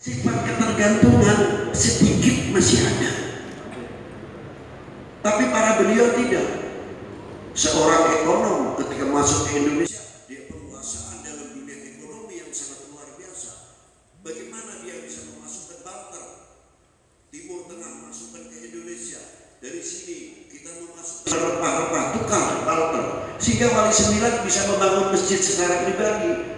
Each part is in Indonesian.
Sifat ketergantungan sedikit masih ada, tapi para beliau tidak. Seorang ekonom ketika masuk ke Indonesia, dia penguasaan dalam dunia ekonomi yang sangat luar biasa. Bagaimana dia bisa memasukkan barter Timur Tengah, masukkan ke Indonesia, dari sini kita memasukkan rempah-rempah, tukar barter, sehingga Wali Sembilan bisa membangun masjid secara pribadi.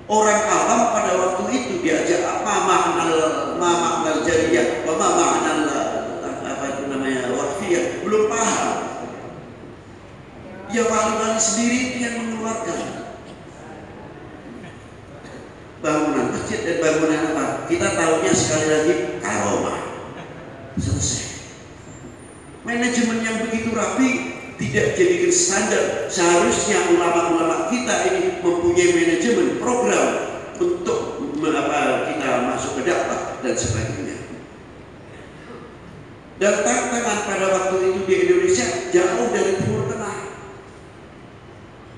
Orang awam pada waktu itu diajak ma'anal jariyah, ma'anal apa itu namanya wakfiyah, belum paham. Ya wali-wali sendiri itu yang mengeluarkan bangunan masjid dan bangunan apa? Kita tahunya sekali lagi karomah. Selesai. Manajemen yang begitu rapi tidak jadikan standar. Seharusnya ulama-ulama kita ini mempunyai manajemen program untuk kita masuk ke dakwah dan sebagainya. Dan tantangan pada waktu itu di Indonesia jauh dari Timur Tengah.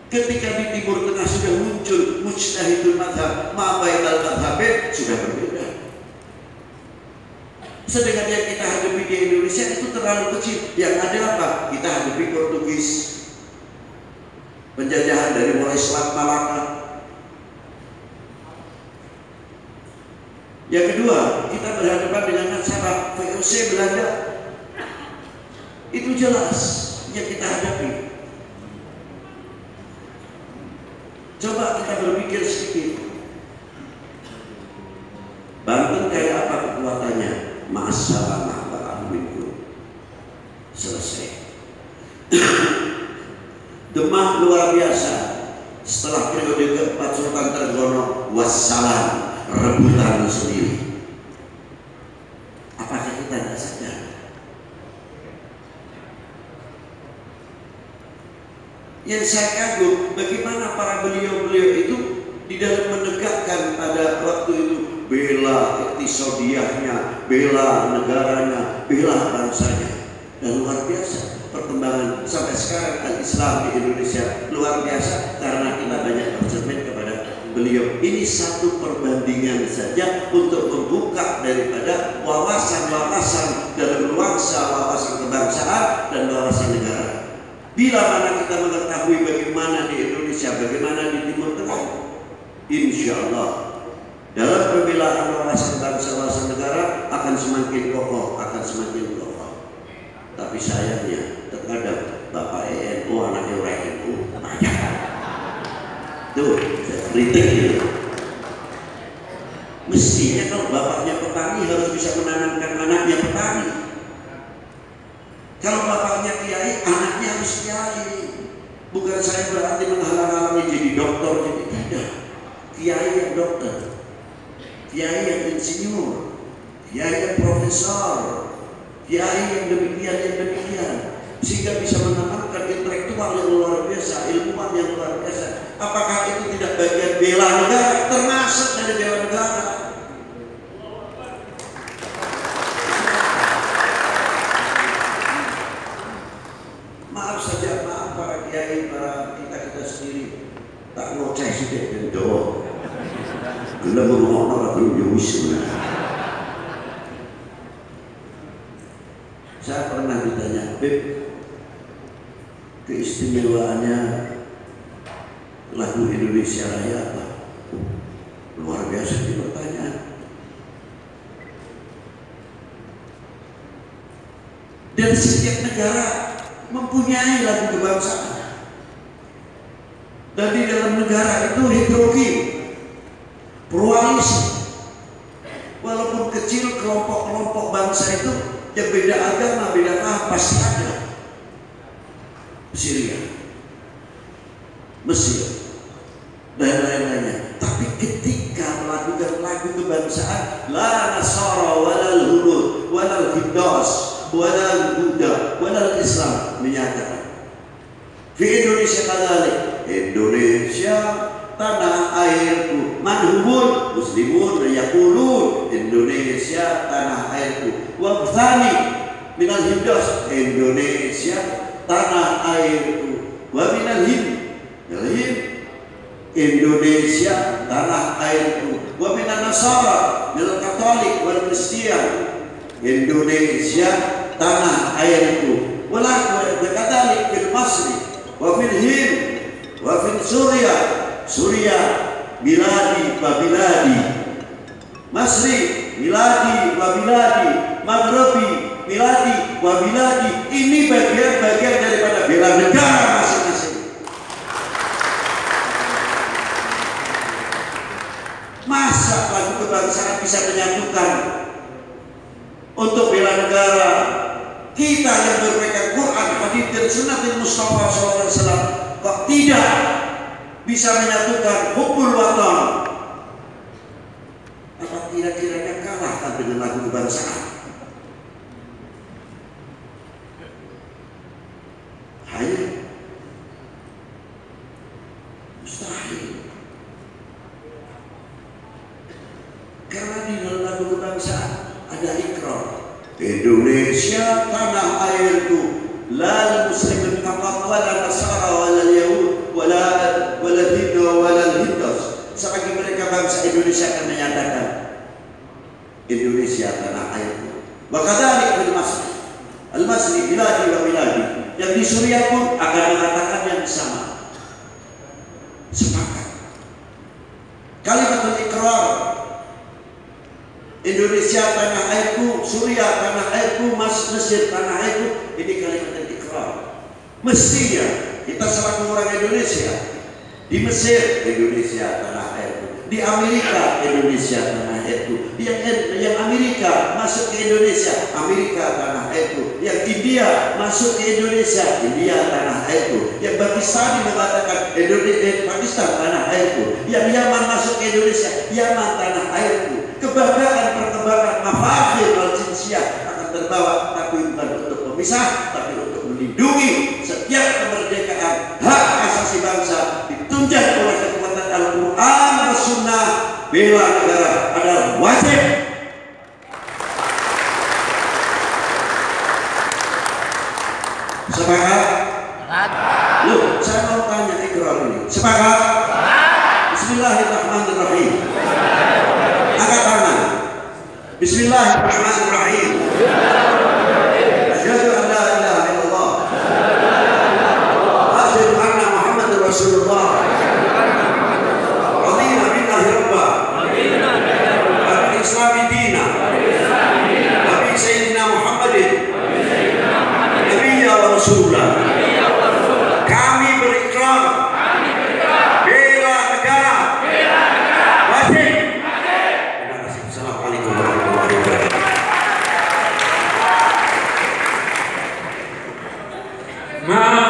Ketika di Timur Tengah sudah muncul mujtahidul madhab, ma'bainal madhabain sudah berbeda. Sedangkan yang kita hadapi di Indonesia itu terlalu kecil. Yang ada apa? Kita hadapi Portugis, penjajahan dari mulai Selat Malaka. Yang kedua, kita berhadapan dengan masalah VOC Belanda. Itu jelas yang kita hadapi. Coba kita berpikir sedikit. Banten kayak apa kekuatannya? Masalah itu selesai. Demak luar biasa. Setelah periode keempat Sultan Trenggono, wassalam, rebutan sendiri. Apakah kita tidak sadar? Yang saya kagum bagaimana para beliau-beliau itu di dalam menegakkan pada waktu itu bela iktisodiyahnya, bela negaranya, bela bangsanya, dan luar biasa perkembangan sampai sekarang Islam di Indonesia luar biasa karena kita banyak bercermin kepada beliau. Ini satu perbandingan saja untuk membuka daripada wawasan-wawasan dalam nuansa wawasan kebangsaan dan wawasan negara. Bila mana kita mengetahui bagaimana di Indonesia, bagaimana di Timur Tengah, insya Allah dalam pembelaan wawasan bangsa, wawasan negara akan semakin kokoh, akan semakin kokoh. Tapi sayangnya terkadang Bapak ENU, anaknya orang NU banyak. Tuh, saya kritik ya. Mestinya kalau bapaknya petani harus bisa menanamkan anaknya petani. Kalau bapaknya kiai, anaknya harus kiai. Bukan saya berarti menghalang-halangi jadi dokter, jadi tidak. Kiai yang dokter, kiai yang insinyur, kiai yang profesor, kiai yang demikian, sehingga bisa menanamkan intelektual yang luar biasa, ilmuwan yang luar biasa. Apakah itu tidak bagian bela negara? Termasuk dari bela negara. Maaf saja, maaf para kiai, para kita sendiri tak ngoceh sudah dan doa. Kita berumur orang belum bisa. Saya pernah ditanya, Beb, keistimewaannya lagu Indonesia Raya apa? Luar biasa di pertanyaan. Dan setiap negara mempunyai lagu kebangsaan. Dan di dalam negara itu heterogen, pluralis. Walaupun kecil, kelompok-kelompok bangsa itu yang beda agama, beda pasti ada. Syria, Mesir, dan lain-lainnya. Tapi ketika melakukan lagu kebangsaan, la nasara walal hudud walal hiddas walal buddha walal Islam menyatakan di Indonesia kadalik, Indonesia tanah airku, manhubun muslimun yaqulun, Indonesia tanah airku, wa tsani minal hiddas, Indonesia tanah airku, wa minal hind, Indonesia tanah airku, wa minan Nasara, minal Katolik wal Kristian. Indonesia tanah airku. Wala kadalik fil Masri wa fil Hind wa fil Suria biladi wa biladi. Masri biladi wa biladi, Maghribi biladi wa biladi. Ini bagian-bagian daripada bela negara masing-masing. Masa lagu kebangsaan bisa menyatukan untuk bela negara? Kita yang berpegang Quran, hadits dan sunnatul Mustafa SAW kok tidak bisa menyatukan hubbul watan? Apa kira-kira kalah dengan lagu kebangsaan? Hanya mustahil. Karena di dalam lagu kebangsaan ada ikrar. Indonesia tanah airku, la muslimin faqat wala nasara wala yahud wala hindu wala hindus. Selagi mereka bangsa Indonesia akan menyatakan Indonesia tanah airku. Wakadalik fil Masri, al-Masri biladi wa biladi. Yang di Suriah pun akan mengatakan yang sama. Sepakat. Kalimatul ikrar. Indonesia tanah airku, Suriah tanah airku, Mesir tanah airku. Ini kalimat ikrar. Mestinya kita selaku orang Indonesia di Mesir, Indonesia tanah airku. Di Amerika, Indonesia tanah airku. Yang Amerika masuk ke Indonesia, Amerika tanah airku. Yang India masuk ke Indonesia, India tanah airku. Yang Pakistan mengatakan Pakistan tanah airku. Yang Yaman masuk ke Indonesia, Yaman tanah airku. Kebanggaan perkembangan mafakhir al-jinsiyah akan terbawa, tapi bukan untuk memisah, tapi untuk melindungi setiap kemerdekaan hak asasi bangsa ditunjang oleh kekuatan Al-Quran dan Sunnah. Bela negara adalah wajib. Sepakat? Loh, saya mau tanya ikrar ini. Sepakat? Bismillahirrahmanirrahim. Angkat tangan. Bismillahirrahmanirrahim. Asyhadu an la ilaha illallah. Asyhadu anna Muhammadar Rasulullah. Radina billahi rabba. Wa bil islami dina. Wa bi sayyidina Muhammadin nabiyya wa rasulah. Kami berikrar bela negara. Wajib. Assalamualaikum warahmatullahi wabarakatuh. Ma